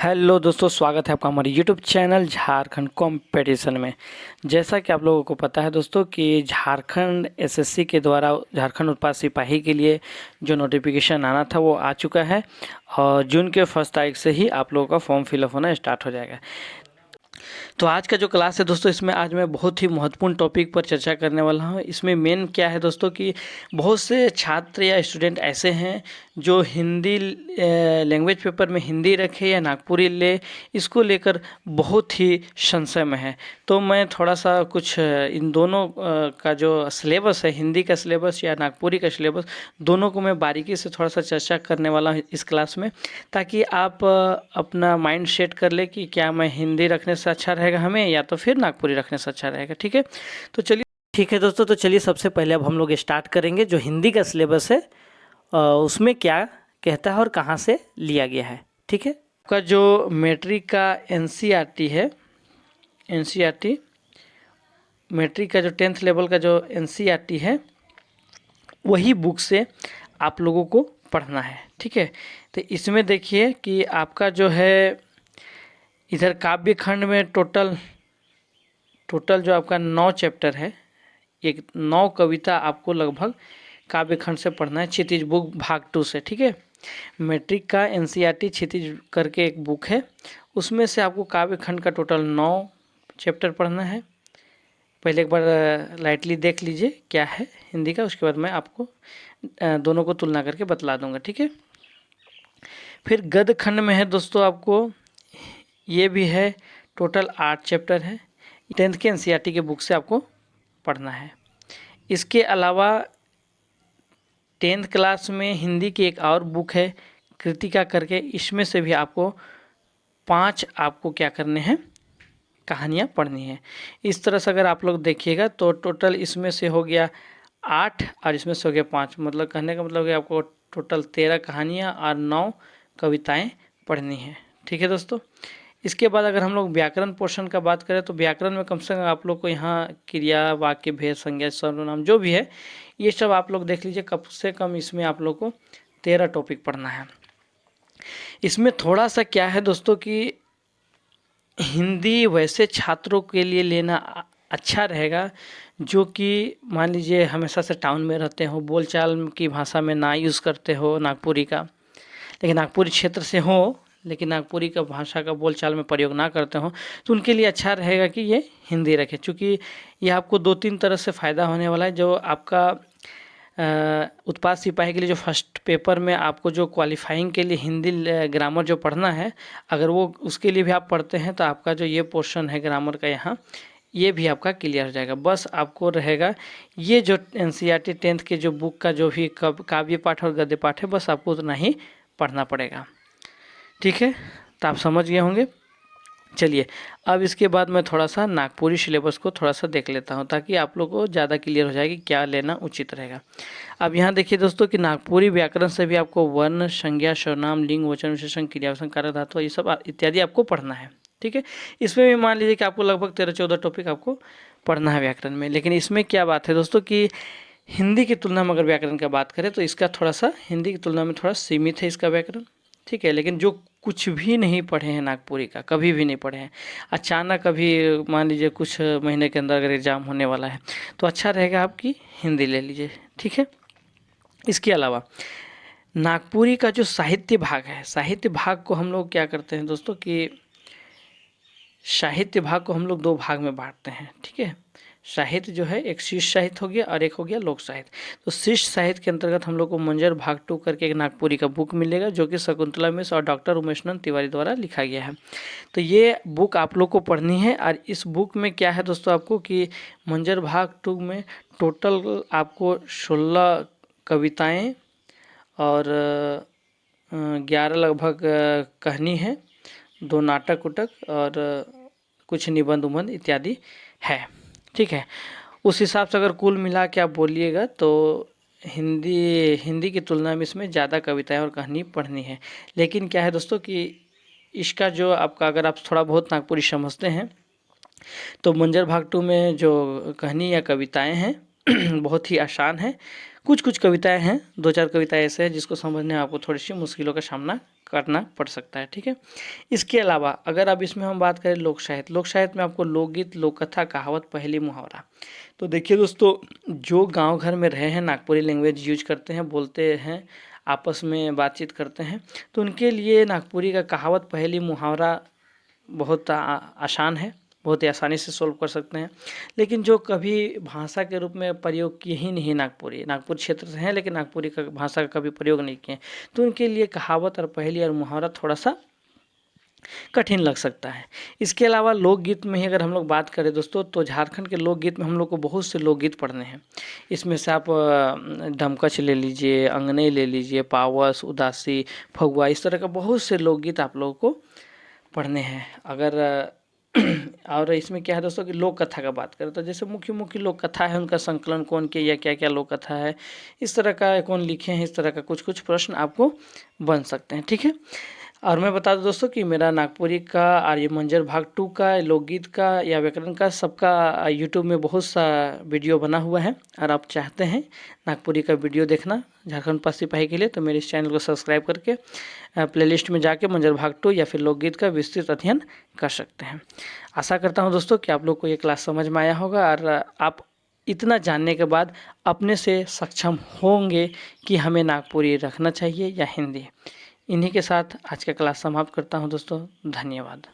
Hello दोस्तों, स्वागत है आपका हमारे यूट्यूब चैनल झारखंड कंपटीशन में। जैसा कि आप लोगों को पता है दोस्तों कि झारखंड एसएससी के द्वारा झारखंड उत्पाद सिपाही के लिए जो नोटिफिकेशन आना था वो आ चुका है और जून के 1 तारीख से ही आप लोगों का फॉर्म फिलअप होना स्टार्ट हो जाएगा। तो आज का जो क्लास है दोस्तों, इसमें आज मैं बहुत ही महत्वपूर्ण टॉपिक पर चर्चा करने वाला हूँ। इसमें मेन क्या है दोस्तों कि बहुत से छात्र या स्टूडेंट ऐसे हैं जो हिंदी लैंग्वेज पेपर में हिंदी रखे या नागपुरी ले, इसको लेकर बहुत ही संशय में है। तो मैं थोड़ा सा कुछ इन दोनों का जो सिलेबस है, हिंदी का सिलेबस या नागपुरी का सिलेबस, दोनों को मैं बारीकी से थोड़ा सा चर्चा करने वाला हूँ इस क्लास में, ताकि आप अपना माइंड सेट कर ले कि क्या मैं हिंदी रखने से अच्छा रहेगा हमें या तो फिर नागपुरी रखने से अच्छा रहेगा। ठीक है, तो चलिए ठीक है दोस्तों, तो चलिए सबसे पहले अब हम लोग स्टार्ट करेंगे जो हिंदी का सिलेबस है उसमें क्या कहता है और कहाँ से लिया गया है। ठीक है, आपका जो मैट्रिक का एनसीईआरटी है, एनसीईआरटी मैट्रिक का जो 10th लेवल का जो एनसीईआरटी है, वही बुक से आप लोगों को पढ़ना है। ठीक है, तो इसमें देखिए कि आपका जो है इधर काव्य खंड में टोटल जो आपका 9 चैप्टर है, एक 9 कविता आपको लगभग काव्य खंड से पढ़ना है, क्षितिज बुक भाग 2 से। ठीक है, मैट्रिक का एनसीईआरटी क्षितिज करके एक बुक है, उसमें से आपको काव्य खंड का टोटल 9 चैप्टर पढ़ना है। पहले एक बार लाइटली देख लीजिए क्या है हिंदी का, उसके बाद मैं आपको दोनों को तुलना करके बतला दूंगा। ठीक है, फिर गद्य खंड में है दोस्तों, आपको ये भी है, टोटल 8 चैप्टर है, 10th के एनसीईआरटी के बुक से आपको पढ़ना है। इसके अलावा 10th क्लास में हिंदी की एक और बुक है कृतिका करके, इसमें से भी आपको 5 आपको क्या करने हैं, कहानियाँ पढ़नी है। इस तरह से अगर आप लोग देखिएगा तो टोटल इसमें से हो गया 8 और इसमें से हो गया 5, मतलब कहने का मतलब कि आपको टोटल 13 कहानियाँ और 9 कविताएं पढ़नी है। ठीक है दोस्तों, इसके बाद अगर हम लोग व्याकरण पोर्शन का बात करें तो व्याकरण में कम से कम आप लोग को यहाँ क्रिया, वाक्य, भेद, संज्ञा, सर्वनाम जो भी है ये सब आप लोग देख लीजिए। कम से कम इसमें आप लोग को 13 टॉपिक पढ़ना है। इसमें थोड़ा सा क्या है दोस्तों कि हिंदी वैसे छात्रों के लिए लेना अच्छा रहेगा जो कि मान लीजिए हमेशा से टाउन में रहते हो, बोलचाल की भाषा में ना यूज़ करते हो नागपुरी का, लेकिन नागपुरी क्षेत्र से हो लेकिन नागपुरी का भाषा का बोलचाल में प्रयोग ना करते हो, तो उनके लिए अच्छा रहेगा कि ये हिंदी रखें, क्योंकि ये आपको 2-3 तरह से फ़ायदा होने वाला है। जो आपका उत्पाद सिपाही के लिए जो फर्स्ट पेपर में आपको जो क्वालिफाइंग के लिए हिंदी ग्रामर जो पढ़ना है, अगर वो उसके लिए भी आप पढ़ते हैं तो आपका जो ये पोर्शन है ग्रामर का यहाँ, ये भी आपका क्लियर हो जाएगा। बस आपको रहेगा ये जो एनसीईआरटी 10th के जो बुक का जो भी काव्य पाठ और गद्य पाठ है, बस आपको उतना ही पढ़ना पड़ेगा। ठीक है, तो आप समझ गए होंगे। चलिए अब इसके बाद मैं थोड़ा सा नागपुरी सिलेबस को थोड़ा सा देख लेता हूँ, ताकि आप लोगों को ज़्यादा क्लियर हो जाएगी क्या लेना उचित रहेगा। अब यहाँ देखिए दोस्तों कि नागपुरी व्याकरण से भी आपको वर्ण, संज्ञा, सर्वनाम, लिंग, वचन, विशेषण, क्रियाविशेषण, कारक धातु, ये सब इत्यादि आपको पढ़ना है। ठीक है, इसमें भी मान लीजिए कि आपको लगभग 13-14 टॉपिक आपको पढ़ना है व्याकरण में। लेकिन इसमें क्या बात है दोस्तों कि हिंदी की तुलना में अगर व्याकरण की बात करें तो इसका थोड़ा सा हिंदी की तुलना में थोड़ा सीमित है इसका व्याकरण। ठीक है, लेकिन जो कुछ भी नहीं पढ़े हैं नागपुरी का, कभी भी नहीं पढ़े हैं, अचानक अभी मान लीजिए कुछ महीने के अंदर अगर एग्ज़ाम होने वाला है तो अच्छा रहेगा आपकी हिंदी ले लीजिए। ठीक है, इसके अलावा नागपुरी का जो साहित्य भाग है, साहित्य भाग को हम लोग क्या करते हैं दोस्तों कि साहित्य भाग को हम लोग 2 भाग में बांटते हैं। ठीक है, साहित्य जो है एक शिष्य साहित्य हो गया और एक हो गया लोक साहित्य। तो शिष्य साहित्य के अंतर्गत हम लोग को मंजर भाग 2 करके एक नागपुरी का बुक मिलेगा, जो कि शकुंतला मिश्र और डॉक्टर उमेशनंद तिवारी द्वारा लिखा गया है। तो ये बुक आप लोग को पढ़नी है। और इस बुक में क्या है दोस्तों आपको कि मंजर भाग 2 में टोटल आपको 16 कविताएँ और 11 लगभग कहानी है, 2 नाटक उटक और कुछ निबंध उबंध इत्यादि है। ठीक है, उस हिसाब से अगर कुल मिला के आप बोलिएगा तो हिंदी की तुलना में इसमें ज़्यादा कविताएं और कहानी पढ़नी है। लेकिन क्या है दोस्तों कि इसका जो आपका अगर आप थोड़ा बहुत नागपुरी समझते हैं तो मंजर भाग 2 में जो कहानी या कविताएं हैं बहुत ही आसान है, कुछ कुछ कविताएं हैं, 2-4 कविताएं ऐसे हैं जिसको समझने में आपको थोड़ी सी मुश्किलों का सामना करना पड़ सकता है, ठीक है। इसके अलावा अगर अब इसमें हम बात करें लोक साहित्य में आपको लोकगीत, लोक कथा, कहावत, पहेली, मुहावरा। तो देखिए दोस्तों, जो गांव घर में रहे हैं, नागपुरी लैंग्वेज यूज करते हैं, बोलते हैं, आपस में बातचीत करते हैं, तो उनके लिए नागपुरी का कहावत, पहेली, मुहावरा बहुत आसान है, बहुत ही आसानी से सोल्व कर सकते हैं। लेकिन जो कभी भाषा के रूप में प्रयोग किए ही नहीं, नागपुर क्षेत्र से हैं लेकिन नागपुरी का भाषा का कभी प्रयोग नहीं किए, तो उनके लिए कहावत और पहेली और मुहावरा थोड़ा सा कठिन लग सकता है। इसके अलावा लोकगीत में ही अगर हम लोग बात करें दोस्तों, तो झारखंड के लोकगीत में हम लोग को बहुत से लोकगीत पढ़ने हैं। इसमें से आप डमकच ले लीजिए, अंगने ले लीजिए, पावस, उदासी, फगुआ, इस तरह का बहुत से लोकगीत आप लोगों को पढ़ने हैं। अगर और इसमें क्या है दोस्तों कि लोक कथा का बात करें तो जैसे मुख्य मुख्य लोक कथा है, उनका संकलन कौन किया या क्या क्या लोक कथा है, इस तरह का कौन लिखे हैं, इस तरह का कुछ कुछ प्रश्न आपको बन सकते हैं, ठीक है। और मैं बता दूं दोस्तों कि मेरा नागपुरी का आर्यमंजर भाग 2 का, लोकगीत का या व्याकरण का, सबका यूट्यूब में बहुत सा वीडियो बना हुआ है। और आप चाहते हैं नागपुरी का वीडियो देखना झारखंड पास सिपाही के लिए, तो मेरे इस चैनल को सब्सक्राइब करके प्लेलिस्ट में जाके मंजर भाग 2 या फिर लोकगीत का विस्तृत अध्ययन कर सकते हैं। आशा करता हूँ दोस्तों कि आप लोग को ये क्लास समझ में आया होगा और आप इतना जानने के बाद अपने से सक्षम होंगे कि हमें नागपुरी रखना चाहिए या हिंदी। इन्हीं के साथ आज का क्लास समाप्त करता हूं दोस्तों, धन्यवाद।